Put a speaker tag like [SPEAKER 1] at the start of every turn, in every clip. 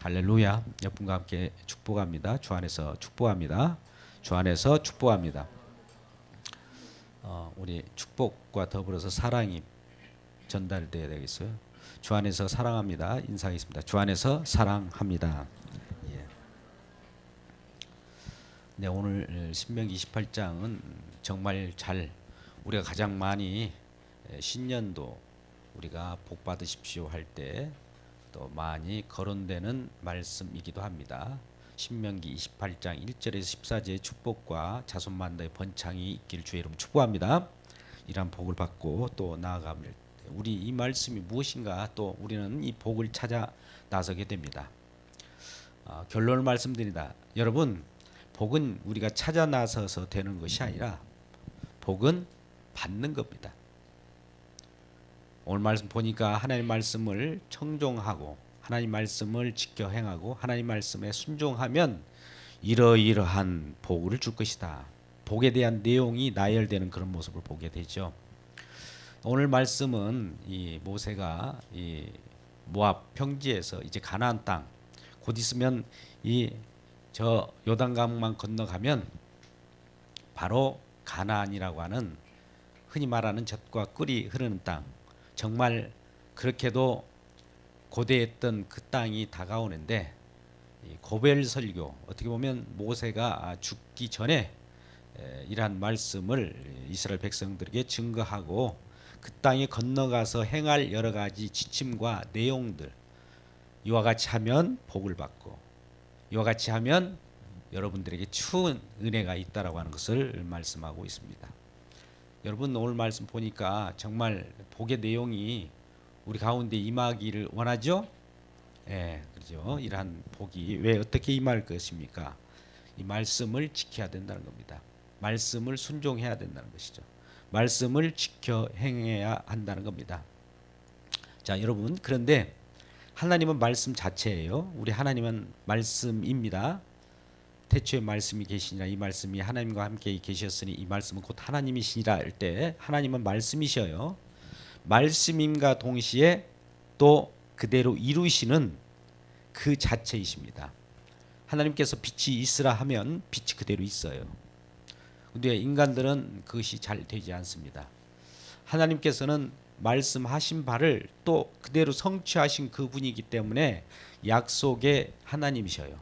[SPEAKER 1] 할렐루야. 여러분과 함께 축복합니다. 주 안에서 축복합니다. 주 안에서 축복합니다. 우리 축복과 더불어서 사랑이 전달돼야 되겠어요. 주 안에서 사랑합니다. 인사하겠습니다. 주 안에서 사랑합니다. 예. 네, 오늘 신명기 28장은 정말 우리가 가장 많이 신년도 우리가 복 받으십시오 할 때 또 많이 거론되는 말씀이기도 합니다. 신명기 28장 1절에서 14절의 축복과 자손 만다의 번창이 있기를 주의 이름 축복합니다. 이러한 복을 받고 또 나아가면 우리 이 말씀이 무엇인가 또 우리는 이 복을 찾아 나서게 됩니다. 결론을 말씀드립니다. 여러분, 복은 우리가 찾아 나서서 되는 것이 아니라 복은 받는 겁니다. 오늘 말씀 보니까 하나님 말씀을 청종하고 하나님 말씀을 지켜 행하고 하나님 말씀에 순종하면 이러이러한 복을 줄 것이다. 복에 대한 내용이 나열되는 그런 모습을 보게 되죠. 오늘 말씀은 이 모세가 이 모압 평지에서 이제 가나안 땅 곧 있으면 이 저 요단강만 건너가면 바로 가나안이라고 하는 흔히 말하는 젖과 꿀이 흐르는 땅, 정말 그렇게도 고대했던 그 땅이 다가오는데 고벨 설교, 어떻게 보면 모세가 죽기 전에 이러한 말씀을 이스라엘 백성들에게 증거하고 그 땅에 건너가서 행할 여러 가지 지침과 내용들, 이와 같이 하면 복을 받고 이와 같이 하면 여러분들에게 추운 은혜가 있다라고 하는 것을 말씀하고 있습니다. 여러분, 오늘 말씀 보니까 정말 복의 내용이 우리 가운데 임하기를 원하죠? 예, 그렇죠. 이러한 복이 왜 어떻게 임할 것입니까? 이 말씀을 지켜야 된다는 겁니다. 말씀을 순종해야 된다는 것이죠. 말씀을 지켜 행해야 한다는 겁니다. 자, 여러분, 그런데 하나님은 말씀 자체예요. 우리 하나님은 말씀입니다. 태초에 말씀이 계시니라, 이 말씀이 하나님과 함께 계셨으니 이 말씀은 곧 하나님이시니라 할 때 하나님은 말씀이셔요. 말씀임과 동시에 또 그대로 이루시는 그 자체이십니다. 하나님께서 빛이 있으라 하면 빛이 그대로 있어요. 근데 인간들은 그것이 잘 되지 않습니다. 하나님께서는 말씀하신 바를 또 그대로 성취하신 그분이기 때문에 약속의 하나님이셔요.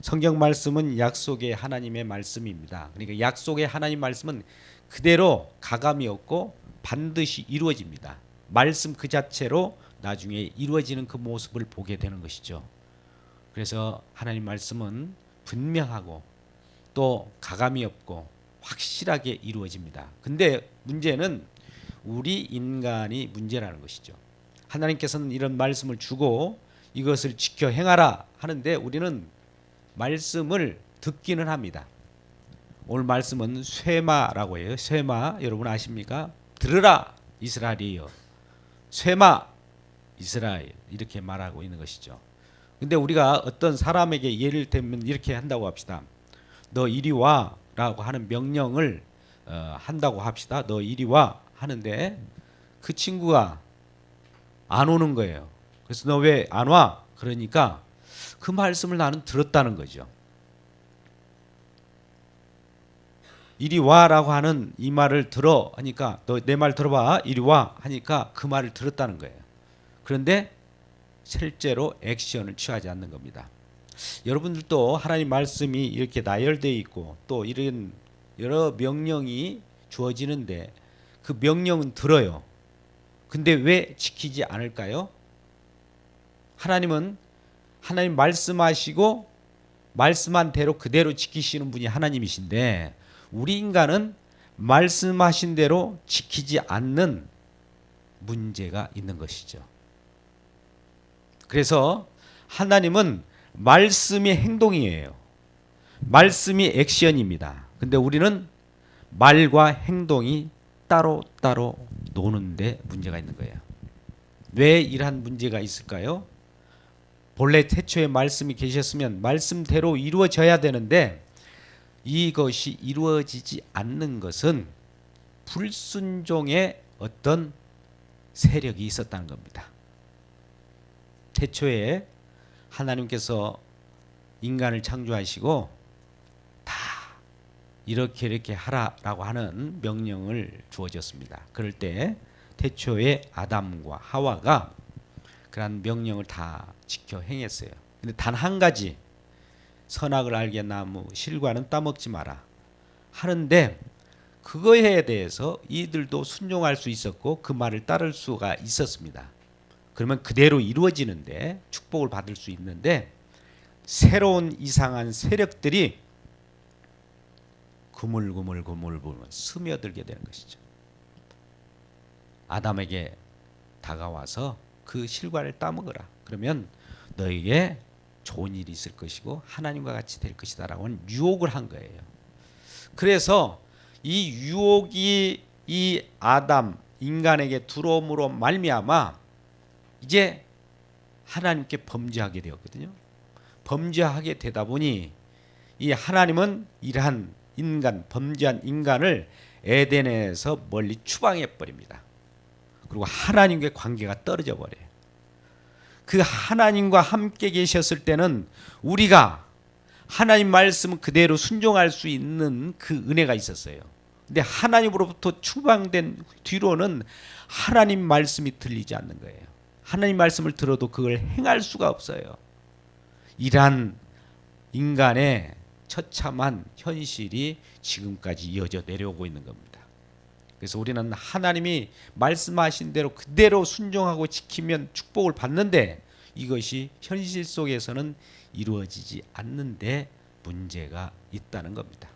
[SPEAKER 1] 성경 말씀은 약속의 하나님의 말씀입니다. 그러니까 약속의 하나님 말씀은 그대로 가감이 없고 반드시 이루어집니다. 말씀 그 자체로 나중에 이루어지는 그 모습을 보게 되는 것이죠. 그래서 하나님 말씀은 분명하고 또 가감이 없고 확실하게 이루어집니다. 근데 문제는 우리 인간이 문제라는 것이죠. 하나님께서는 이런 말씀을 주고 이것을 지켜 행하라 하는데 우리는 말씀을 듣기는 합니다. 오늘 말씀은 쇠마라고 해요. 쇠마 여러분 아십니까? 들으라 이스라엘이여, 쇠마 이스라엘, 이렇게 말하고 있는 것이죠. 근데 우리가 어떤 사람에게 예를 들면 이렇게 한다고 합시다. 너 이리 와 라고 하는 명령을 한다고 합시다. 너 이리 와 하는데 그 친구가 안 오는 거예요. 그래서 너 왜 안 와? 그러니까 그 말씀을 나는 들었다는 거죠. 이리 와라고 하는 이 말을 들어 하니까 너 내 말 들어봐 이리 와 하니까 그 말을 들었다는 거예요. 그런데 실제로 액션을 취하지 않는 겁니다. 여러분들도 하나님 말씀이 이렇게 나열되어 있고 또 이런 여러 명령이 주어지는데 그 명령은 들어요. 근데 왜 지키지 않을까요? 하나님은 하나님 말씀하시고 말씀한 대로 그대로 지키시는 분이 하나님이신데 우리 인간은 말씀하신 대로 지키지 않는 문제가 있는 것이죠. 그래서 하나님은 말씀이 행동이에요. 말씀이 액션입니다. 근데 우리는 말과 행동이 따로따로 노는데 문제가 있는 거예요. 왜 이러한 문제가 있을까요? 본래 태초에 말씀이 계셨으면 말씀대로 이루어져야 되는데 이것이 이루어지지 않는 것은 불순종의 어떤 세력이 있었다는 겁니다. 태초에 하나님께서 인간을 창조하시고 다 이렇게 이렇게 하라라고 하는 명령을 주어졌습니다. 그럴 때 태초에 아담과 하와가 그러한 명령을 다 지켜 행했어요. 근데 단 한 가지, 선악을 알게 나무 실과는 따먹지 마라 하는데, 그거에 대해서 이들도 순종할 수 있었고 그 말을 따를 수가 있었습니다. 그러면 그대로 이루어지는데 축복을 받을 수 있는데, 새로운 이상한 세력들이 그물그물 스며들게 되는 것이죠. 아담에게 다가와서 그 실과를 따먹으라. 그러면 너에게 좋은 일이 있을 것이고 하나님과 같이 될 것이다 라고 하는 유혹을 한 거예요. 그래서 이 유혹이 이 아담 인간에게 들어옴으로 말미암아 이제 하나님께 범죄하게 되었거든요. 범죄하게 되다 보니 이 하나님은 이러한 인간, 범죄한 인간을 에덴에서 멀리 추방해 버립니다. 그리고 하나님과의 관계가 떨어져 버려요. 그 하나님과 함께 계셨을 때는 우리가 하나님 말씀 그대로 순종할 수 있는 그 은혜가 있었어요. 근데 하나님으로부터 추방된 뒤로는 하나님 말씀이 들리지 않는 거예요. 하나님 말씀을 들어도 그걸 행할 수가 없어요. 이러한 인간의 처참한 현실이 지금까지 이어져 내려오고 있는 겁니다. 그래서 우리는 하나님이 말씀하신 대로 그대로 순종하고 지키면 축복을 받는데, 이것이 현실 속에서는 이루어지지 않는데 문제가 있다는 겁니다.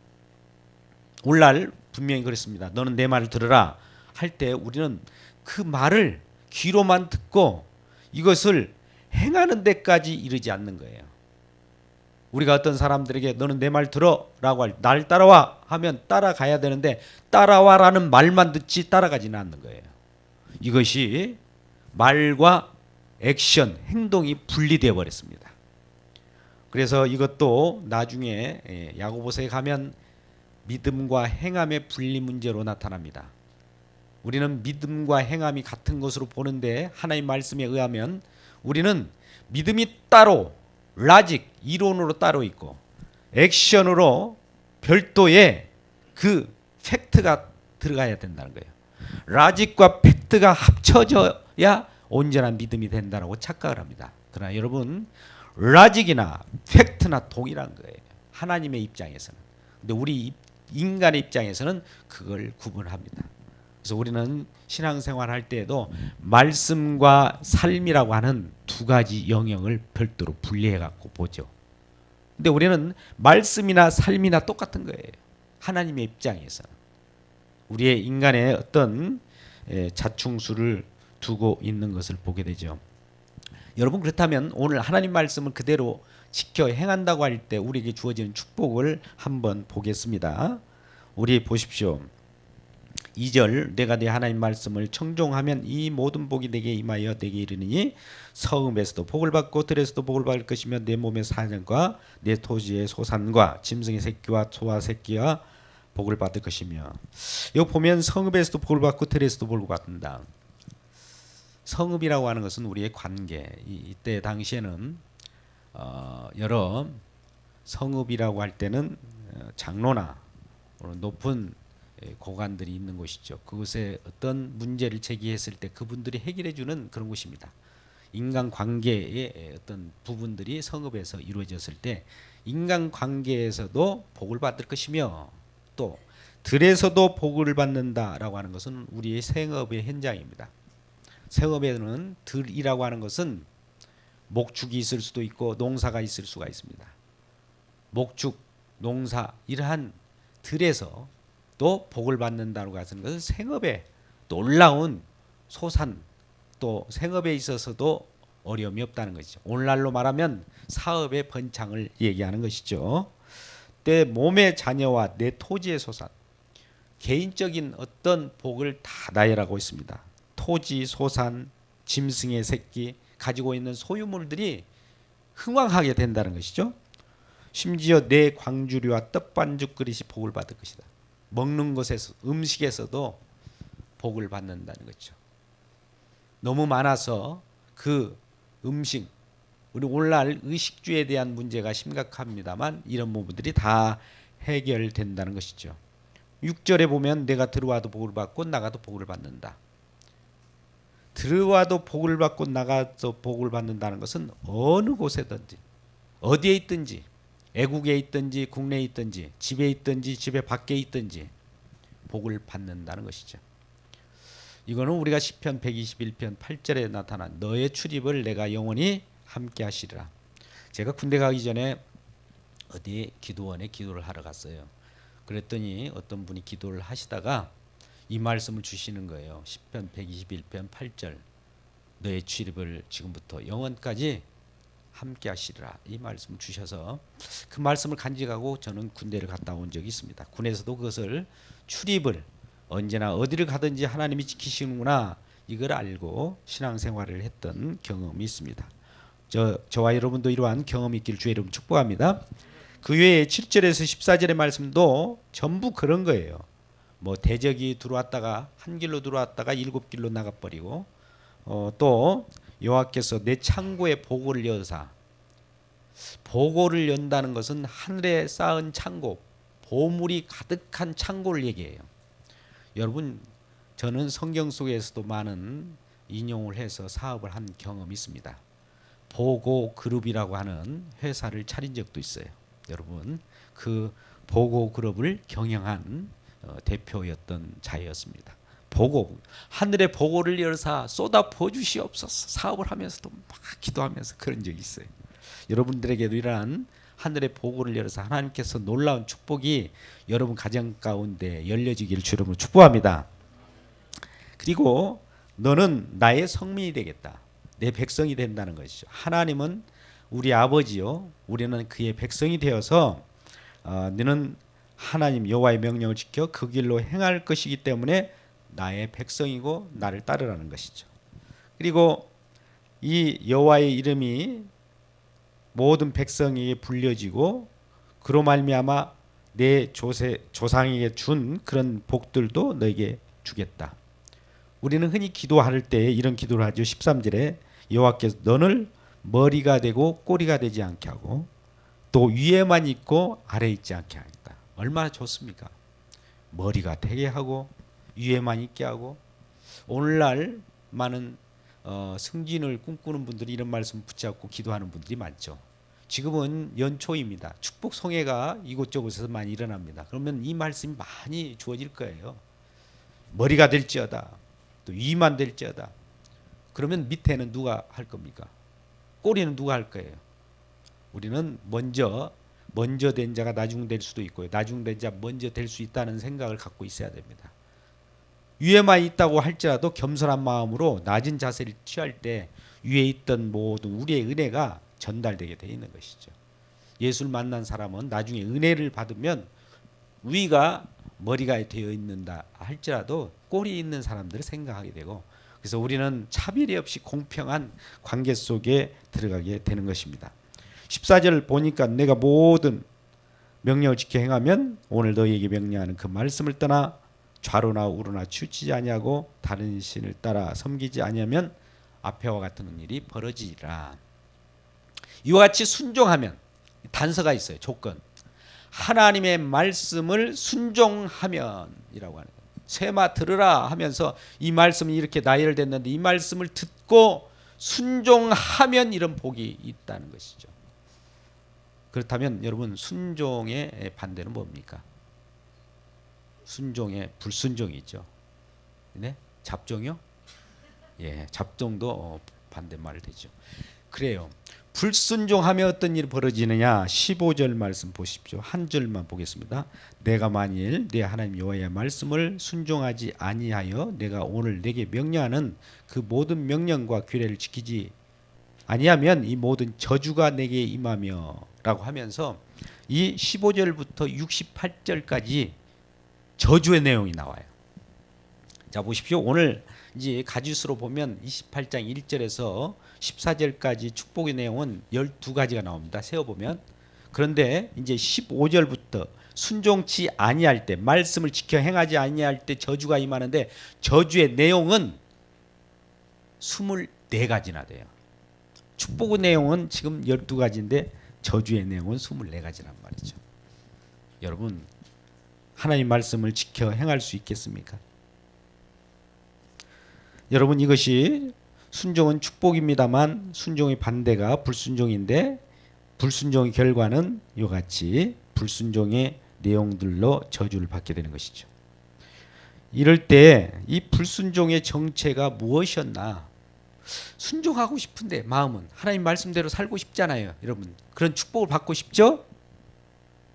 [SPEAKER 1] 오늘날 분명히 그렇습니다. 너는 내 말을 들으라 할 때 우리는 그 말을 귀로만 듣고 이것을 행하는 데까지 이르지 않는 거예요. 우리가 어떤 사람들에게 너는 내 말 들어 라고 날 따라와 하면 따라가야 되는데, 따라와라는 말만 듣지 따라가지는 않는 거예요. 이것이 말과 액션, 행동이 분리되어 버렸습니다. 그래서 이것도 나중에 야고보서에 가면 믿음과 행함의 분리 문제로 나타납니다. 우리는 믿음과 행함이 같은 것으로 보는데, 하나님 말씀에 의하면 우리는 믿음이 따로, 라직, 이론으로 따로 있고 액션으로 별도의 그 팩트가 들어가야 된다는 거예요. 라직과 팩트가 합쳐져야 온전한 믿음이 된다고 착각을 합니다. 그러나 여러분, 라직이나 팩트나 동일한 거예요. 하나님의 입장에서는. 근데 우리 인간의 입장에서는 그걸 구분합니다. 그래서 우리는 신앙생활 할 때에도 말씀과 삶이라고 하는 두 가지 영역을 별도로 분리해 갖고 보죠. 근데 우리는 말씀이나 삶이나 똑같은 거예요. 하나님의 입장에서는. 우리의 인간의 어떤 자충수를 두고 있는 것을 보게 되죠. 여러분, 그렇다면 오늘 하나님 말씀을 그대로 지켜 행한다고 할 때 우리에게 주어지는 축복을 한번 보겠습니다. 우리 보십시오. 2절, 내가 네 하나님 말씀을 청종하면 이 모든 복이 내게 임하여 내게 이르느니 성읍에서도 복을 받고 들에서도 복을 받을 것이며 내 몸의 사냥과 내 토지의 소산과 짐승의 새끼와 소와 새끼와 복을 받을 것이며. 여기 보면 성읍에서도 복을 받고 들에서도 복을 받는다. 성읍이라고 하는 것은 우리의 관계. 이때 당시에는 여러 성읍이라고 할 때는 장로나 높은 고관들이 있는 곳이죠. 그곳에 어떤 문제를 제기했을 때 그분들이 해결해 주는 그런 곳입니다. 인간관계의 어떤 부분들이 성읍에서 이루어졌을 때 인간관계에서도 복을 받을 것이며, 또 들에서도 복을 받는다라고 하는 것은 우리의 생업의 현장입니다. 생업에는 들이라고 하는 것은 목축이 있을 수도 있고 농사가 있을 수가 있습니다. 목축, 농사, 이러한 들에서 또 복을 받는다고 하는 것은 생업에 놀라운 소산, 또 생업에 있어서도 어려움이 없다는 것이죠. 오늘날로 말하면 사업의 번창을 얘기하는 것이죠. 내 몸의 자녀와 내 토지의 소산, 개인적인 어떤 복을 다 나열하고 있습니다. 토지, 소산, 짐승의 새끼, 가지고 있는 소유물들이 흥왕하게 된다는 것이죠. 심지어 내 광주리와 떡반죽 그릇이 복을 받을 것이다. 먹는 것에서, 음식에서도 복을 받는다는 거죠. 너무 많아서 그 음식, 우리 오늘날 의식주에 대한 문제가 심각합니다만 이런 부분들이 다 해결된다는 것이죠. 6절에 보면 내가 들어와도 복을 받고 나가도 복을 받는다. 들어와도 복을 받고 나가도 복을 받는다는 것은 어느 곳에든지 어디에 있든지 애국에 있든지 국내에 있든지 집에 있든지 집에 밖에 있든지 복을 받는다는 것이죠. 이거는 우리가 시편 121편 8절에 나타난 너의 출입을 내가 영원히 함께 하시리라. 제가 군대 가기 전에 어디 기도원에 기도를 하러 갔어요. 그랬더니 어떤 분이 기도를 하시다가 이 말씀을 주시는 거예요. 시편 121편 8절 너의 출입을 지금부터 영원까지 함께 하시리라. 이 말씀을 주셔서 그 말씀을 간직하고 저는 군대를 갔다 온 적이 있습니다. 군에서도 그것을 출입을 언제나 어디를 가든지 하나님이 지키시는구나 이걸 알고 신앙생활을 했던 경험이 있습니다. 저와 여러분도 이러한 경험이 있기를 주의 이름 축복합니다. 그 외에 7절에서 14절의 말씀도 전부 그런 거예요. 뭐 대적이 들어왔다가 한 길로 들어왔다가 7길로 나가버리고 또 여호와께서 내 창고에 보고를 여사. 보고를 연다는 것은 하늘에 쌓은 창고, 보물이 가득한 창고를 얘기해요. 여러분, 저는 성경 속에서도 많은 인용을 해서 사업을 한 경험이 있습니다. 보고 그룹이라고 하는 회사를 차린 적도 있어요. 여러분, 그 보고 그룹을 경영한 대표였던 자였습니다. 보고 하늘의 보고를 열사 쏟아 부어주시옵소서. 사업을 하면서도 막 기도하면서 그런 적이 있어요. 여러분들에게도 이러한 하늘의 보고를 열어서 하나님께서 놀라운 축복이 여러분 가정 가운데 열려지기를 주름으로 축복합니다. 그리고 너는 나의 성민이 되겠다. 내 백성이 된다는 것이죠. 하나님은 우리 아버지요. 우리는 그의 백성이 되어서 너는 하나님 여호와의 명령을 지켜 그 길로 행할 것이기 때문에 나의 백성이고 나를 따르라는 것이죠. 그리고 이 여호와의 이름이 모든 백성에게 불려지고 그로 말미암아 내 조상에게 준 그런 복들도 너에게 주겠다. 우리는 흔히 기도할 때 이런 기도를 하죠. 13절에 여호와께서 너를 머리가 되고 꼬리가 되지 않게 하고 또 위에만 있고 아래에 있지 않게 하겠다. 얼마나 좋습니까? 머리가 되게 하고 위에만 있게 하고 오늘날 많은 승진을 꿈꾸는 분들이 이런 말씀 붙잡고 기도하는 분들이 많죠. 지금은 연초입니다. 축복 성회가 이곳저곳에서 많이 일어납니다. 그러면 이 말씀이 많이 주어질 거예요. 머리가 될지어다. 또 위만 될지어다. 그러면 밑에는 누가 할 겁니까? 꼬리는 누가 할 거예요? 우리는 먼저 된 자가 나중 될 수도 있고요. 나중 된 자 먼저 될 수 있다는 생각을 갖고 있어야 됩니다. 위에만 있다고 할지라도 겸손한 마음으로 낮은 자세를 취할 때 위에 있던 모든 우리의 은혜가 전달되게 되어 있는 것이죠. 예수를 만난 사람은 나중에 은혜를 받으면 위가 머리가 되어 있는다 할지라도 꼬리 있는 사람들을 생각하게 되고 그래서 우리는 차별이 없이 공평한 관계 속에 들어가게 되는 것입니다. 14절 보니까 내가 모든 명령을 지켜 행하면 오늘 너희에게 명령하는 그 말씀을 떠나 좌로나 우로나 치우치지 아니하고 다른 신을 따라 섬기지 아니하면 앞에와 같은 일이 벌어지리라. 이와 같이 순종하면 단서가 있어요. 조건. 하나님의 말씀을 순종하면이라고 하는 거예요. 쇠마 들으라 하면서 이 말씀이 이렇게 나열됐는데 이 말씀을 듣고 순종하면 이런 복이 있다는 것이죠. 그렇다면 여러분 순종의 반대는 뭡니까? 순종의 불순종이죠. 네? 잡종이요? 예, 잡종도 반대말 되죠. 그래요. 불순종하며 어떤 일이 벌어지느냐? 15절 말씀 보십시오. 한 절만 보겠습니다. 내가 만일 내 하나님 여호와의 말씀을 순종하지 아니하여 내가 오늘 내게 명령하는 그 모든 명령과 규례를 지키지 아니하면 이 모든 저주가 내게 임하며라고 하면서 이 15절부터 68절까지 저주의 내용이 나와요. 자 보십시오. 오늘 이제 가지수로 보면 28장 1절에서 14절까지 축복의 내용은 12가지가 나옵니다. 세어보면. 그런데 이제 15절부터 순종치 아니할 때 말씀을 지켜 행하지 아니할 때 저주가 임하는데 저주의 내용은 24가지나 돼요. 축복의 내용은 지금 12가지인데 저주의 내용은 24가지란 말이죠. 여러분, 하나님 말씀을 지켜 행할 수 있겠습니까? 여러분, 이것이 순종은 축복입니다만 순종의 반대가 불순종인데, 불순종의 결과는 이와 같이 불순종의 내용들로 저주를 받게 되는 것이죠. 이럴 때 이 불순종의 정체가 무엇이었나? 순종하고 싶은데 마음은 하나님 말씀대로 살고 싶잖아요. 여러분, 그런 축복을 받고 싶죠?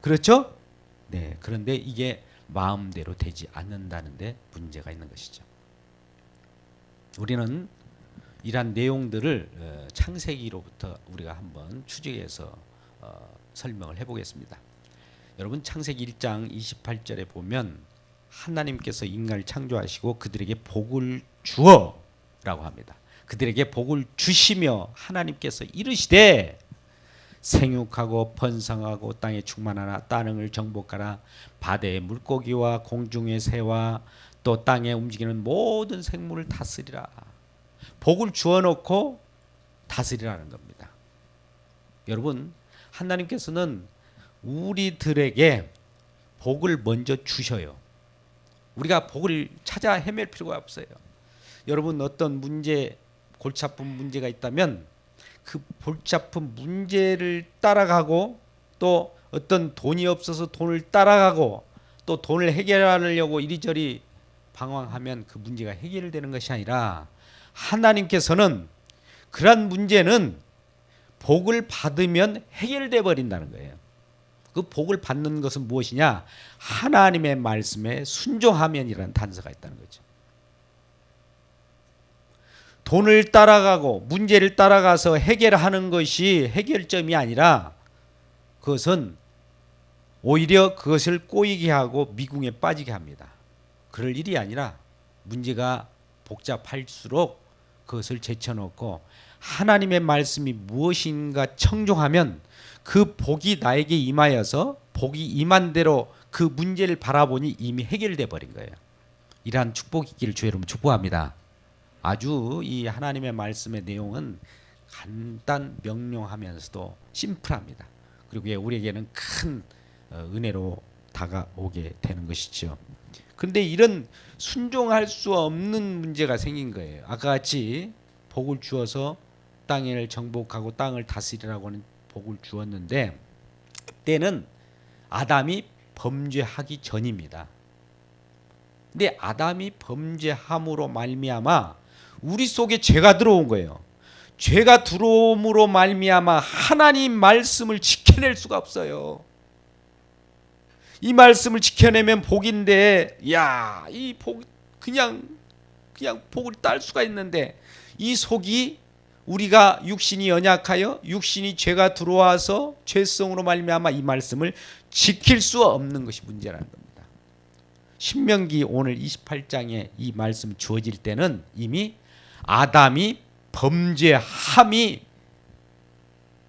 [SPEAKER 1] 그렇죠? 네. 그런데 이게 마음대로 되지 않는다는데 문제가 있는 것이죠. 우리는 이러한 내용들을 창세기로부터 우리가 한번 추적해서 설명을 해보겠습니다. 여러분, 창세기 1장 28절에 보면 하나님께서 인간을 창조하시고 그들에게 복을 주어 라고 합니다. 그들에게 복을 주시며 하나님께서 이르시되 생육하고 번성하고 땅에 충만하라, 땅을 정복하라, 바다의 물고기와 공중의 새와 또 땅에 움직이는 모든 생물을 다스리라. 복을 주어놓고 다스리라는 겁니다. 여러분, 하나님께서는 우리들에게 복을 먼저 주셔요. 우리가 복을 찾아 헤맬 필요가 없어요. 여러분, 어떤 문제, 골치 아픈 문제가 있다면 그 골치 아픈 문제를 따라가고, 또 어떤 돈이 없어서 돈을 따라가고, 또 돈을 해결하려고 이리저리 방황하면 그 문제가 해결되는 것이 아니라, 하나님께서는 그러한 문제는 복을 받으면 해결돼 버린다는 거예요. 그 복을 받는 것은 무엇이냐? 하나님의 말씀에 순종하면이라는 단서가 있다는 거죠. 돈을 따라가고 문제를 따라가서 해결하는 것이 해결점이 아니라, 그것은 오히려 그것을 꼬이게 하고 미궁에 빠지게 합니다. 그럴 일이 아니라 문제가 복잡할수록 그것을 제쳐놓고 하나님의 말씀이 무엇인가 청종하면 그 복이 나에게 임하여서 복이 임한 대로 그 문제를 바라보니 이미 해결돼 버린 거예요. 이러한 축복이 있기를 주 여러분 축복합니다. 아주 이 하나님의 말씀의 내용은 간단 명료하면서도 심플합니다. 그리고 우리에게는 큰 은혜로 다가오게 되는 것이죠. 그런데 이런 순종할 수 없는 문제가 생긴 거예요. 아까 같이 복을 주어서 땅을 정복하고 땅을 다스리라고 하는 복을 주었는데, 그때는 아담이 범죄하기 전입니다. 근데 아담이 범죄함으로 말미암아 우리 속에 죄가 들어온 거예요. 죄가 들어옴으로 말미암아 하나님 말씀을 지켜낼 수가 없어요. 이 말씀을 지켜내면 복인데, 야, 이 복 그냥 복을 딸 수가 있는데, 이 속이 우리가 육신이 연약하여 육신이 죄가 들어와서 죄성으로 말미암아 이 말씀을 지킬 수 없는 것이 문제라는 겁니다. 신명기 오늘 28장에 이 말씀이 주어질 때는 이미 아담이 범죄함이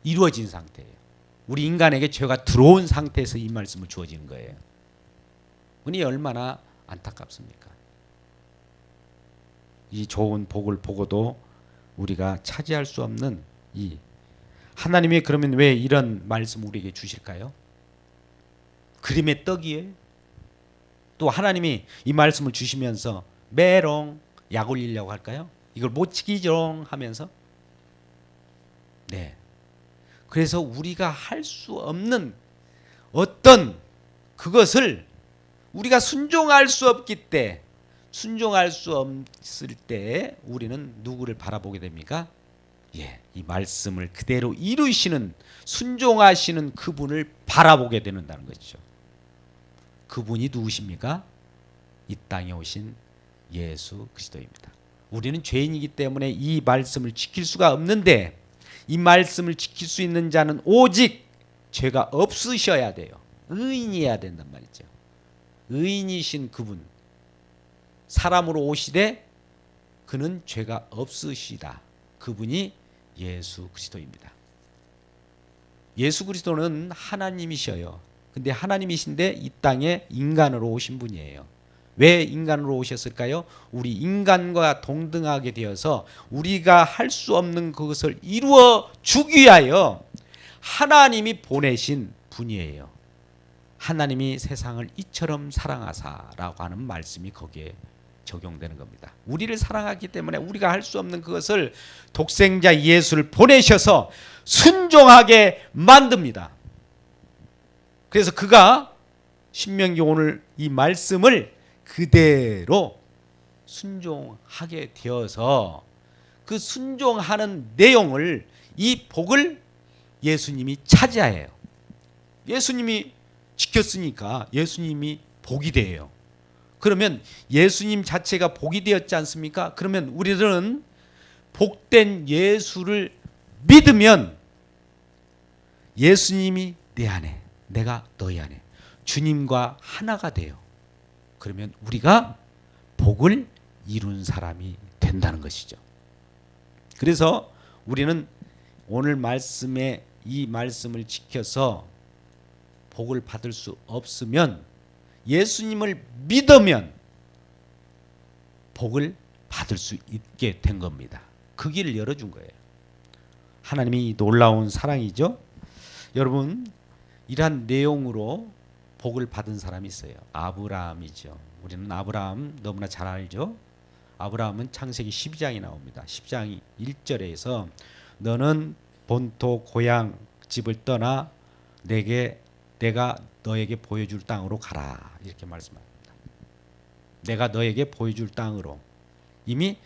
[SPEAKER 1] 이루어진 상태예요. 우리 인간에게 죄가 들어온 상태에서 이 말씀을 주어지는 거예요. 우리 얼마나 안타깝습니까? 이 좋은 복을 보고도 우리가 차지할 수 없는 이 하나님이 그러면 왜 이런 말씀 우리에게 주실까요? 그림의 떡이에요. 또 하나님이 이 말씀을 주시면서 메롱 약 올리려고 할까요? 이걸 못 지키죠 하면서. 네. 그래서 우리가 할 수 없는 어떤 그것을 우리가 순종할 수 없기 때문에, 순종할 수 없을 때 우리는 누구를 바라보게 됩니까? 이 말씀을 그대로 이루시는, 순종하시는 그분을 바라보게 되는다는 것이죠. 그분이 누구십니까? 이 땅에 오신 예수 그리스도입니다. 우리는 죄인이기 때문에 이 말씀을 지킬 수가 없는데, 이 말씀을 지킬 수 있는 자는 오직 죄가 없으셔야 돼요. 의인이어야 된단 말이죠. 의인이신 그분, 사람으로 오시되 그는 죄가 없으시다. 그분이 예수 그리스도입니다. 예수 그리스도는 하나님이셔요. 근데 하나님이신데 이 땅에 인간으로 오신 분이에요. 왜 인간으로 오셨을까요? 우리 인간과 동등하게 되어서 우리가 할 수 없는 그것을 이루어 주기 위하여 하나님이 보내신 분이에요. 하나님이 세상을 이처럼 사랑하사라고 하는 말씀이 거기에 적용되는 겁니다. 우리를 사랑하기 때문에 우리가 할 수 없는 그것을 독생자 예수를 보내셔서 순종하게 만듭니다. 그래서 그가 신명기 오늘 이 말씀을 그대로 순종하게 되어서 그 순종하는 내용을, 이 복을 예수님이 차지해요. 예수님이 지켰으니까 예수님이 복이 돼요. 그러면 예수님 자체가 복이 되었지 않습니까? 그러면 우리들은 복된 예수를 믿으면 예수님이 내 안에, 내가 너희 안에 주님과 하나가 돼요. 그러면 우리가 복을 이룬 사람이 된다는 것이죠. 그래서 우리는 오늘 말씀에 이 말씀을 지켜서 복을 받을 수 없으면 예수님을 믿으면 복을 받을 수 있게 된 겁니다. 그 길을 열어준 거예요. 하나님이 놀라운 사랑이죠. 여러분, 이러한 내용으로 복을 받은 사람이 있어요. 아브라함이죠. 우리는 아브라함 너무나 잘 알죠. 아브라함은 창세기 12장에 나옵니다. 10장 1절에서 너는 본토 고향 집을 떠나 내가 너에게 보여줄 땅으로 가라, 이렇게 말씀합니다. 내가 너에게 보여줄 땅으로, 이미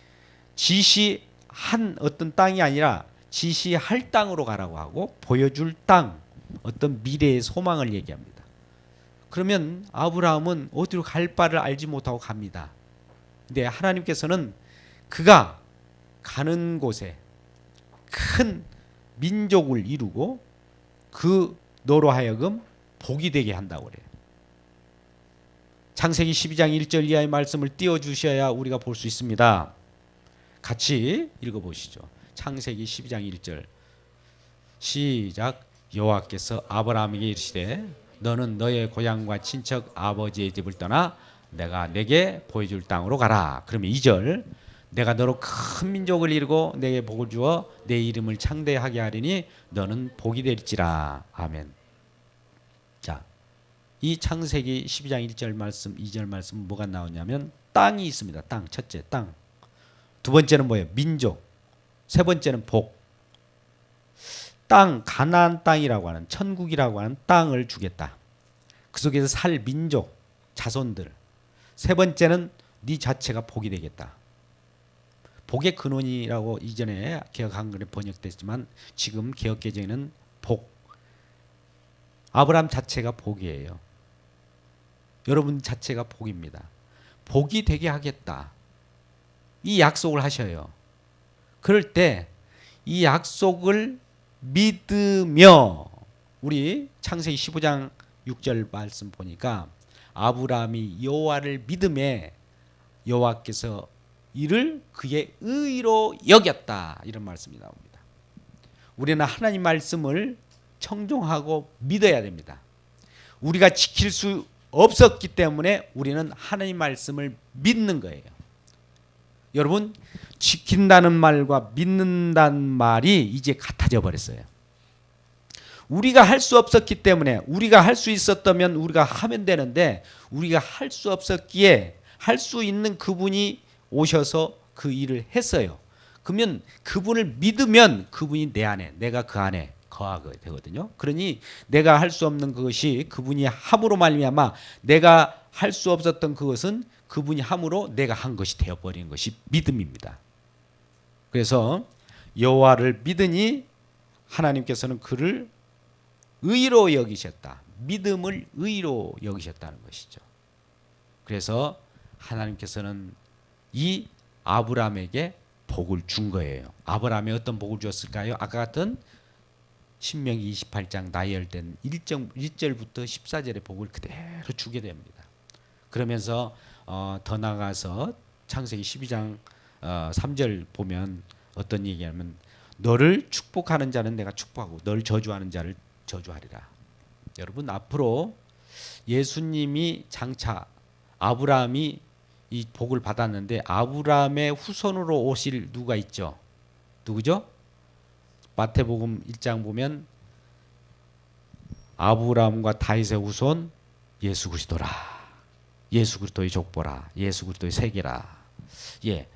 [SPEAKER 1] 지시한 어떤 땅이 아니라 지시할 땅으로 가라고 하고 보여줄 땅, 어떤 미래의 소망을 얘기합니다. 그러면 아브라함은 어디로 갈 바를 알지 못하고 갑니다. 근데 하나님께서는 그가 가는 곳에 큰 민족을 이루고 그 너로 하여금 복이 되게 한다고 그래요. 창세기 12장 1절 이하의 말씀을 띄워주셔야 우리가 볼 수 있습니다. 같이 읽어보시죠. 창세기 12장 1절 시작. 여호와께서 아브라함에게 이르시되 너는 너의 고향과 친척 아버지의 집을 떠나 내가 내게 보여줄 땅으로 가라. 그러면 2절 내가 너로 큰 민족을 이루고 내게 복을 주어 내 이름을 창대하게 하리니 너는 복이 될지라. 아멘. 자, 이 창세기 12장 1절 말씀, 2절 말씀 뭐가 나오냐면 땅이 있습니다. 땅, 첫째 땅. 두 번째는 뭐예요? 민족. 세 번째는 복. 땅, 가나안 땅이라고 하는, 천국이라고 하는 땅을 주겠다. 그 속에서 살 민족, 자손들. 세 번째는 네 자체가 복이 되겠다. 복의 근원이라고 이전에 개역 한글에 번역됐지만 지금 개역 개정에는 복. 아브라함 자체가 복이에요. 여러분 자체가 복입니다. 복이 되게 하겠다. 이 약속을 하셔요. 그럴 때 이 약속을 믿으며, 우리 창세기 15장 6절 말씀 보니까 아브라함이 여호와를 믿음에 여호와께서 이를 그의 의로 여겼다, 이런 말씀이 나옵니다. 우리는 하나님 말씀을 청종하고 믿어야 됩니다. 우리가 지킬 수 없었기 때문에 우리는 하나님 말씀을 믿는 거예요. 여러분, 지킨다는 말과 믿는다는 말이 이제 같아져 버렸어요. 우리가 할 수 없었기 때문에, 우리가 할 수 있었다면 우리가 하면 되는데 우리가 할 수 없었기에 할 수 있는 그분이 오셔서 그 일을 했어요. 그러면 그분을 믿으면 그분이 내 안에, 내가 그 안에 거하게 되거든요. 그러니 내가 할 수 없는 그것이 그분이 함으로 말미암아 내가 할 수 없었던 그것은 그분이 함으로 내가 한 것이 되어버리는 것이 믿음입니다. 그래서 여호와를 믿으니 하나님께서는 그를 의로 여기셨다. 믿음을 의로 여기셨다는 것이죠. 그래서 하나님께서는 이 아브라함에게 복을 준 거예요. 아브라함에 어떤 복을 주었을까요? 아까 같은 신명기 28장 나열된 1절부터 14절의 복을 그대로 주게 됩니다. 그러면서 더 나아가서 창세기 12장 3절 보면 어떤 얘기냐면 너를 축복하는 자는 내가 축복하고 너를 저주하는 자를 저주하리라. 여러분, 앞으로 예수님이 장차 아브라함이 이 복을 받았는데 아브라함의 후손으로 오실 누가 있죠? 누구죠? 마태복음 1장 보면 아브라함과 다윗의 후손 예수 그리스도라. 예수 그리스도의 족보라. 예수 그리스도의 세계라. 예.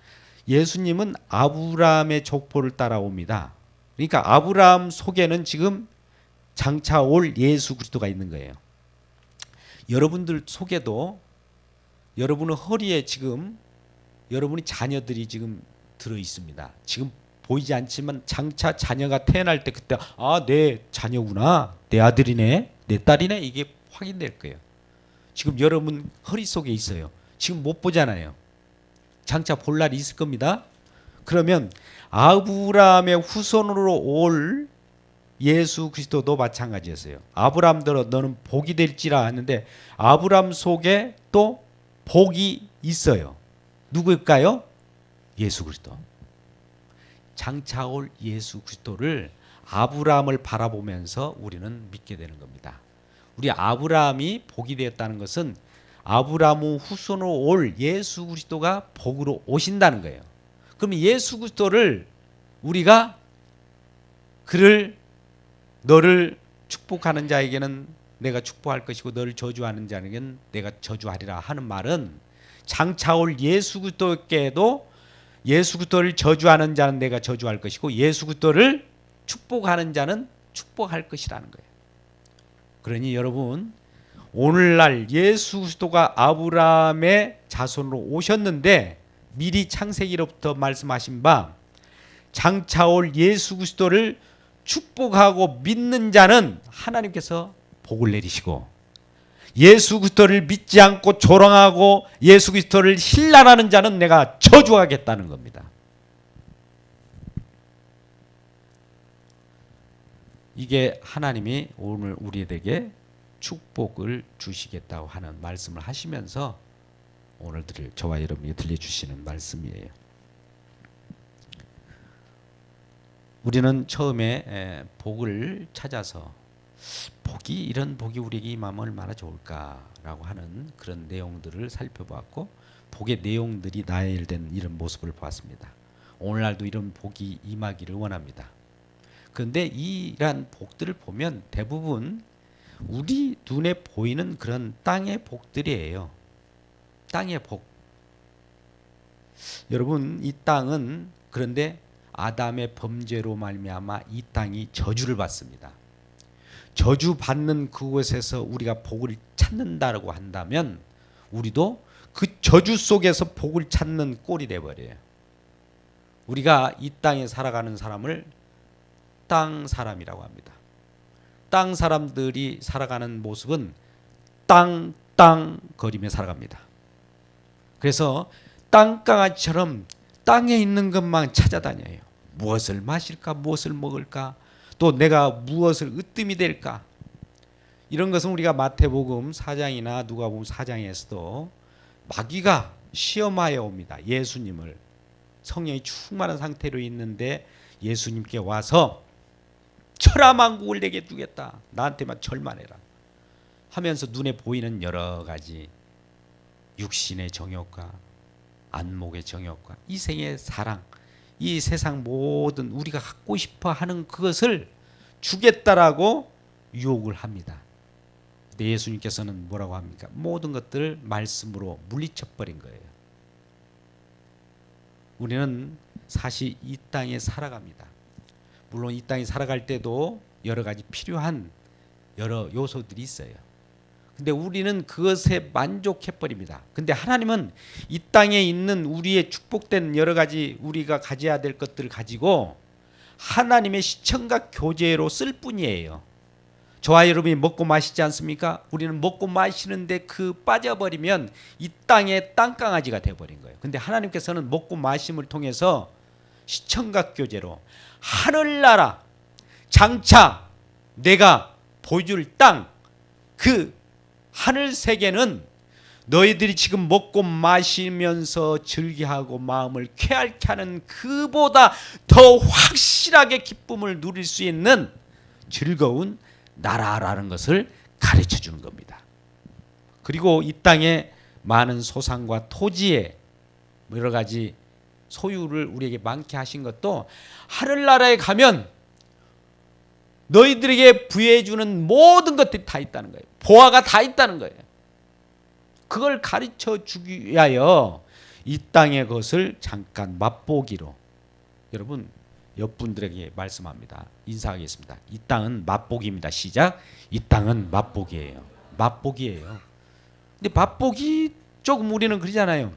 [SPEAKER 1] 예수님은 아브라함의 족보를 따라옵니다. 그러니까 아브라함 속에는 지금 장차 올 예수 그리스도가 있는 거예요. 여러분들 속에도 여러분의 허리에 지금 여러분의 자녀들이 지금 들어 있습니다. 지금 보이지 않지만 장차 자녀가 태어날 때 그때 내 자녀구나. 내 아들이네. 내 딸이네. 이게 확인될 거예요. 지금 여러분 허리 속에 있어요. 지금 못 보잖아요. 장차 볼 날이 있을 겁니다. 그러면 아브라함의 후손으로 올 예수 그리스도도 마찬가지였어요. 아브라함대로 너는 복이 될지라 하는데 아브라함 속에 또 복이 있어요. 누구일까요? 예수 그리스도. 장차 올 예수 그리스도를 아브라함을 바라보면서 우리는 믿게 되는 겁니다. 우리 아브라함이 복이 되었다는 것은 아브라함 후손으로 올 예수 그리스도가 복으로 오신다는 거예요. 그럼 예수 그리스도를 우리가 너를 축복하는 자에게는 내가 축복할 것이고 너를 저주하는 자에게는 내가 저주하리라 하는 말은 장차 올 예수 그리스도께도 예수 그리스도를 저주하는 자는 내가 저주할 것이고 예수 그리스도를 축복하는 자는 축복할 것이라는 거예요. 그러니 여러분 오늘날 예수 그리스도가 아브라함의 자손으로 오셨는데 미리 창세기로부터 말씀하신 바 장차 올 예수 그리스도를 축복하고 믿는 자는 하나님께서 복을 내리시고 예수 그리스도를 믿지 않고 조롱하고 예수 그리스도를 신랄하는 자는 내가 저주하겠다는 겁니다. 이게 하나님이 오늘 우리에게 축복을 주시겠다고 하는 말씀을 하시면서 오늘 저와 여러분이 들려주시는 말씀이에요. 우리는 처음에 복을 찾아서 이런 복이 우리에게 임하면 얼마나 좋을까라고 하는 그런 내용들을 살펴보았고 복의 내용들이 나열된 이런 모습을 보았습니다. 오늘날도 이런 복이 임하기를 원합니다. 그런데 이러한 복들을 보면 대부분 우리 눈에 보이는 그런 땅의 복들이에요. 땅의 복. 여러분 이 땅은 그런데 아담의 범죄로 말미암아 이 땅이 저주를 받습니다. 저주받는 그곳에서 우리가 복을 찾는다고 한다면 우리도 그 저주 속에서 복을 찾는 꼴이 돼버려요. 우리가 이 땅에 살아가는 사람을 땅 사람이라고 합니다. 땅 사람들이 살아가는 모습은 땅 거리며 살아갑니다. 그래서 땅강아지처럼 땅에 있는 것만 찾아다녀요. 무엇을 마실까, 무엇을 먹을까, 또 내가 무엇을 으뜸이 될까. 이런 것은 우리가 마태복음 4장이나 누가복음 4장에서도 마귀가 시험하여 옵니다. 예수님을 성령이 충만한 상태로 있는데 예수님께 와서 천하만국을 내게 주겠다. 나한테만 절만해라 하면서 눈에 보이는 여러 가지 육신의 정욕과 안목의 정욕과 이생의 사랑, 이 세상 모든 우리가 갖고 싶어 하는 그것을 주겠다라고 유혹을 합니다. 근데 예수님께서는 뭐라고 합니까? 모든 것들을 말씀으로 물리쳐버린 거예요. 우리는 사실 이 땅에 살아갑니다. 물론 이 땅에 살아갈 때도 여러 가지 필요한 여러 요소들이 있어요. 근데 우리는 그것에 만족해버립니다. 근데 하나님은 이 땅에 있는 우리의 축복된 여러 가지 우리가 가져야 될 것들을 가지고 하나님의 시청각 교제로 쓸 뿐이에요. 저와 여러분이 먹고 마시지 않습니까? 우리는 먹고 마시는데 그 빠져버리면 이 땅의 땅강아지가 되어버린 거예요. 근데 하나님께서는 먹고 마심을 통해서 시청각 교제로 하늘나라 장차 내가 보여줄 땅, 그 하늘 세계는 너희들이 지금 먹고 마시면서 즐기하고 마음을 쾌활케 하는 그보다 더 확실하게 기쁨을 누릴 수 있는 즐거운 나라라는 것을 가르쳐 주는 겁니다. 그리고 이 땅에 많은 소산과 토지에 여러 가지 소유를 우리에게 많게 하신 것도 하늘나라에 가면 너희들에게 부여해 주는 모든 것들이 다 있다는 거예요. 보화가 다 있다는 거예요. 그걸 가르쳐 주기 위하여 이 땅의 것을 잠깐 맛보기로, 여러분 옆분들에게 말씀합니다. 인사하겠습니다. 이 땅은 맛보기입니다. 시작. 이 땅은 맛보기예요. 맛보기예요. 근데 맛보기 조금 우리는 그러잖아요.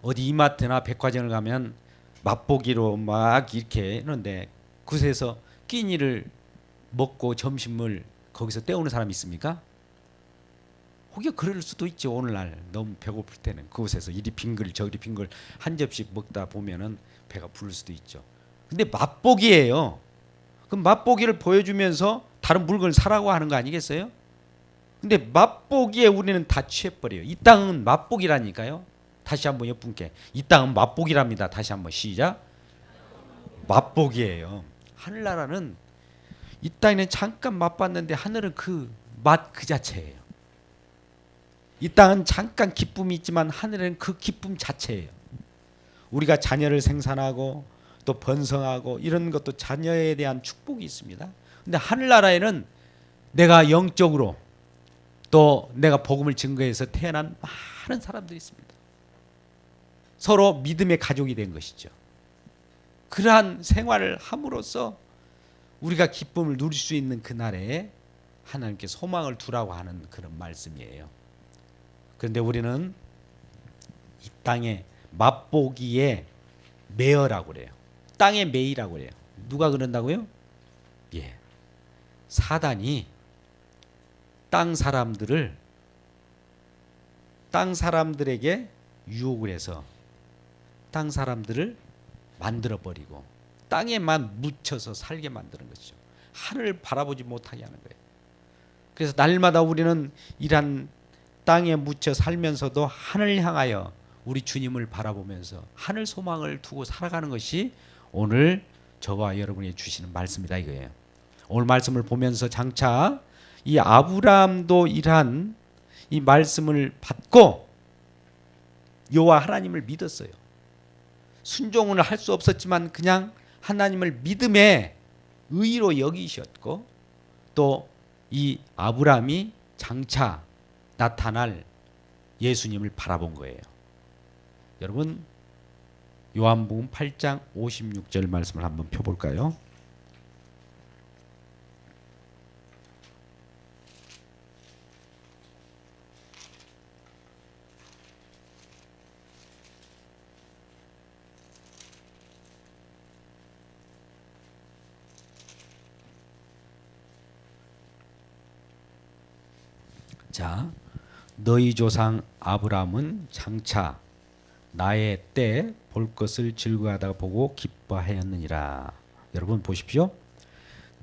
[SPEAKER 1] 어디 이마트나 백화점을 가면 맛보기로 막 이렇게 하는데 그곳에서 끼니를 먹고 점심을 거기서 때우는 사람이 있습니까? 혹여 그럴 수도 있죠. 오늘날 너무 배고플 때는 그곳에서 이리 빙글 저리 빙글 한 접시 먹다 보면은 배가 부를 수도 있죠. 근데 맛보기예요. 그럼 맛보기를 보여주면서 다른 물건을 사라고 하는 거 아니겠어요? 근데 맛보기에 우리는 다 취해버려요. 이 땅은 맛보기라니까요. 다시 한번 옆분께 이 땅은 맛보기랍니다. 다시 한번 시작. 맛보기예요. 하늘나라는 이 땅에는 잠깐 맛봤는데 하늘은 그 맛 그 자체예요. 이 땅은 잠깐 기쁨이 있지만 하늘은 그 기쁨 자체예요. 우리가 자녀를 생산하고 또 번성하고 이런 것도 자녀에 대한 축복이 있습니다. 근데 하늘나라에는 내가 영적으로 또 내가 복음을 증거해서 태어난 많은 사람들이 있습니다. 서로 믿음의 가족이 된 것이죠. 그러한 생활을 함으로써 우리가 기쁨을 누릴 수 있는 그날에 하나님께 소망을 두라고 하는 그런 말씀이에요. 그런데 우리는 이 땅에 맛보기에 매여라고 그래요. 땅에 매이라고 그래요. 누가 그런다고요? 예, 사단이 땅 사람들에게 유혹을 해서 땅 사람들을 만들어버리고 땅에만 묻혀서 살게 만드는 것이죠. 하늘을 바라보지 못하게 하는 거예요. 그래서 날마다 우리는 이런 땅에 묻혀 살면서도 하늘을 향하여 우리 주님을 바라보면서 하늘 소망을 두고 살아가는 것이 오늘 저와 여러분이 주시는 말씀이다 이거예요. 오늘 말씀을 보면서 장차 이 아브라함도 이러한 이 말씀을 받고 여호와 하나님을 믿었어요. 순종을 할 수 없었지만 그냥 하나님을 믿음의 의로 여기셨고 또 이 아브라함이 장차 나타날 예수님을 바라본 거예요. 여러분 요한복음 8장 56절 말씀을 한번 펴볼까요? 자, 너희 조상 아브라함은 장차 나의 때 볼 것을 즐거워하다가 보고 기뻐하였느니라. 여러분 보십시오.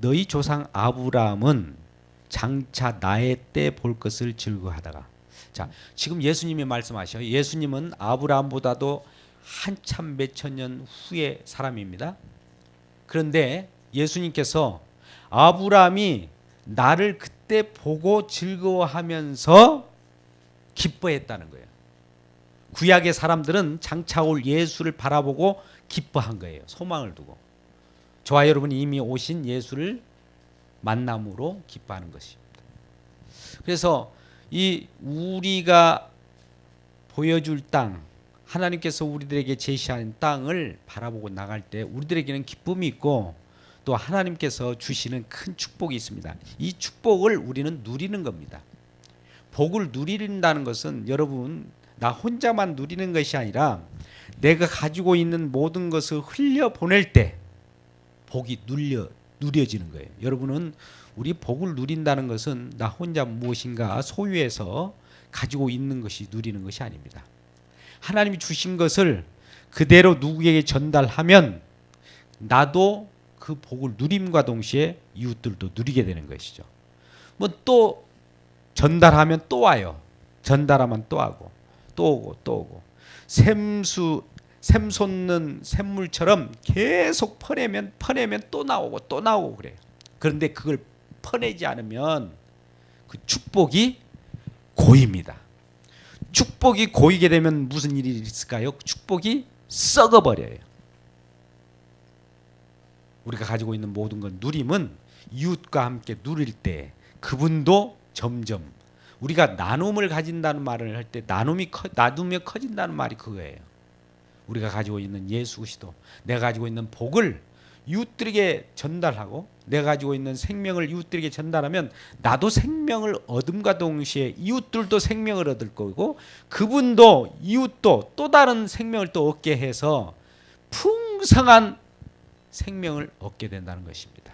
[SPEAKER 1] 너희 조상 아브라함은 장차 나의 때 볼 것을 즐거워하다가. 자, 지금 예수님이 말씀하셔요. 예수님은 아브라함보다도 한참 몇천 년 후의 사람입니다. 그런데 예수님께서 아브라함이 나를 그때 보고 즐거워하면서 기뻐했다는 거예요. 구약의 사람들은 장차 올 예수를 바라보고 기뻐한 거예요. 소망을 두고. 저와 여러분이 이미 오신 예수를 만남으로 기뻐하는 것입니다. 그래서 이 우리가 보여줄 땅, 하나님께서 우리들에게 제시한 땅을 바라보고 나갈 때 우리들에게는 기쁨이 있고 또 하나님께서 주시는 큰 축복이 있습니다. 이 축복을 우리는 누리는 겁니다. 복을 누린다는 것은 여러분 나 혼자만 누리는 것이 아니라 내가 가지고 있는 모든 것을 흘려보낼 때 복이 누려지는 거예요. 여러분은 우리 복을 누린다는 것은 나 혼자 무엇인가 소유해서 가지고 있는 것이 누리는 것이 아닙니다. 하나님이 주신 것을 그대로 누구에게 전달하면 나도 그 복을 누림과 동시에 이웃들도 누리게 되는 것이죠. 뭐 또 전달하면 또 와요. 전달하면 또 하고 또 오고 또 오고 샘 솟는 샘물처럼 계속 퍼내면 또 나오고 또 나오고 그래요. 그런데 그걸 퍼내지 않으면 그 축복이 고입니다. 축복이 고이게 되면 무슨 일이 있을까요? 축복이 썩어버려요. 우리가 가지고 있는 모든 건 누림은 이웃과 함께 누릴 때 그분도 점점 우리가 나눔을 가진다는 말을 할 때 나누며 커진다는 말이 그거예요. 우리가 가지고 있는 예수 그리스도, 내가 가지고 있는 복을 이웃들에게 전달하고 내가 가지고 있는 생명을 이웃들에게 전달하면 나도 생명을 얻음과 동시에 이웃들도 생명을 얻을 거고 그분도 이웃도 또 다른 생명을 또 얻게 해서 풍성한 생명을 얻게 된다는 것입니다.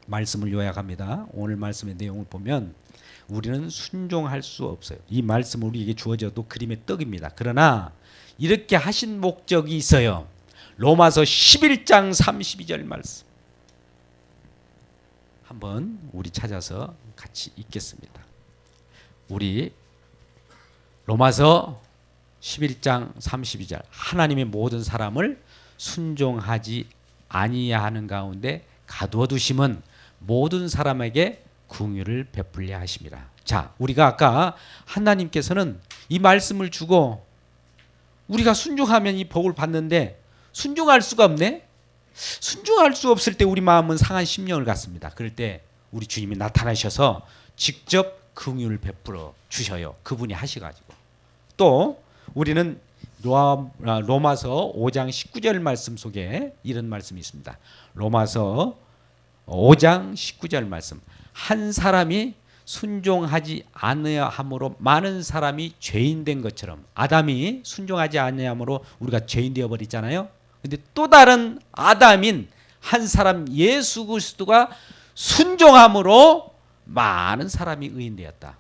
[SPEAKER 1] 말씀을 요약합니다. 오늘 말씀의 내용을 보면 우리는 순종할 수 없어요. 이 말씀은 우리에게 주어져도 그림의 떡입니다. 그러나 이렇게 하신 목적이 있어요. 로마서 11장 32절 말씀 한번 우리 찾아서 같이 읽겠습니다. 우리 로마서 11장 32절 하나님의 모든 사람을 순종하지 아니하는 가운데 가두어 두심은 모든 사람에게 긍휼을 베풀려 하심이라. 자, 우리가 아까 하나님께서는 이 말씀을 주고 우리가 순종하면 이 복을 받는데 순종할 수가 없네. 순종할 수 없을 때 우리 마음은 상한 심령을 갖습니다. 그럴 때 우리 주님이 나타나셔서 직접 긍휼을 베풀어 주셔요. 그분이 하셔가지고. 또 우리는 로마서 5장 19절 말씀 속에 이런 말씀이 있습니다. 로마서 5장 19절 말씀. 한 사람이 순종하지 아니함으로 많은 사람이 죄인 된 것처럼 아담이 순종하지 아니함으로 우리가 죄인 되어 버리잖아요. 근데 또 다른 아담인 한 사람 예수 그리스도가 순종함으로 많은 사람이 의인 되었다.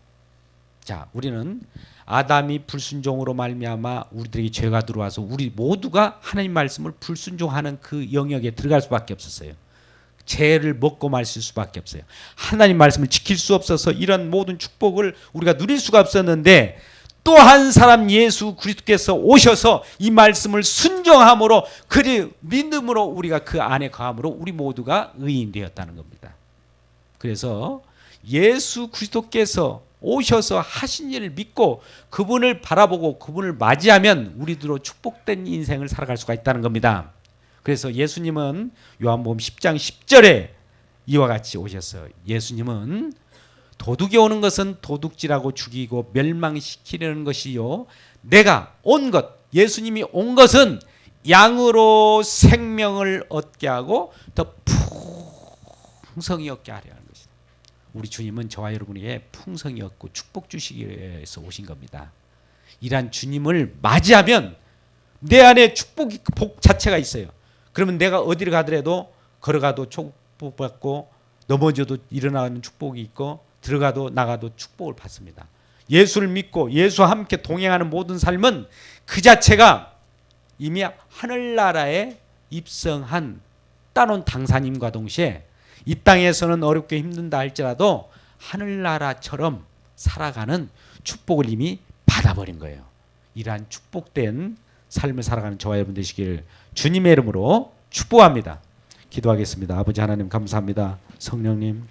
[SPEAKER 1] 자, 우리는 아담이 불순종으로 말미암아 우리들에게 죄가 들어와서 우리 모두가 하나님 말씀을 불순종하는 그 영역에 들어갈 수밖에 없었어요. 죄를 먹고 마실 수밖에 없어요. 하나님 말씀을 지킬 수 없어서 이런 모든 축복을 우리가 누릴 수가 없었는데 또 한 사람 예수 그리스도께서 오셔서 이 말씀을 순종함으로 그 믿음으로 우리가 그 안에 거함으로 우리 모두가 의인 되었다는 겁니다. 그래서 예수 그리스도께서 오셔서 하신 일을 믿고 그분을 바라보고 그분을 맞이하면 우리들로 축복된 인생을 살아갈 수가 있다는 겁니다. 그래서 예수님은 요한복음 10장 10절에 이와 같이 오셨어요. 예수님은 도둑이 오는 것은 도둑질하고 죽이고 멸망시키려는 것이요 내가 온 것, 예수님이 온 것은 양으로 생명을 얻게 하고 더 풍성히 얻게 하려는 것이다. 우리 주님은 저와 여러분에게 풍성히 얻고 축복 주시기 위해서 오신 겁니다. 이러한 주님을 맞이하면 내 안에 축복이 복 자체가 있어요. 그러면 내가 어디를 가더라도 걸어가도 축복받고 넘어져도 일어나는 축복이 있고 들어가도 나가도 축복을 받습니다. 예수를 믿고 예수와 함께 동행하는 모든 삶은 그 자체가 이미 하늘나라에 입성한 따놓은 당사님과 동시에 이 땅에서는 어렵게 힘든다 할지라도 하늘나라처럼 살아가는 축복을 이미 받아버린 거예요. 이러한 축복된 삶을 살아가는 저와 여러분 되시길 주님의 이름으로 축복합니다. 기도하겠습니다. 아버지 하나님 감사합니다. 성령님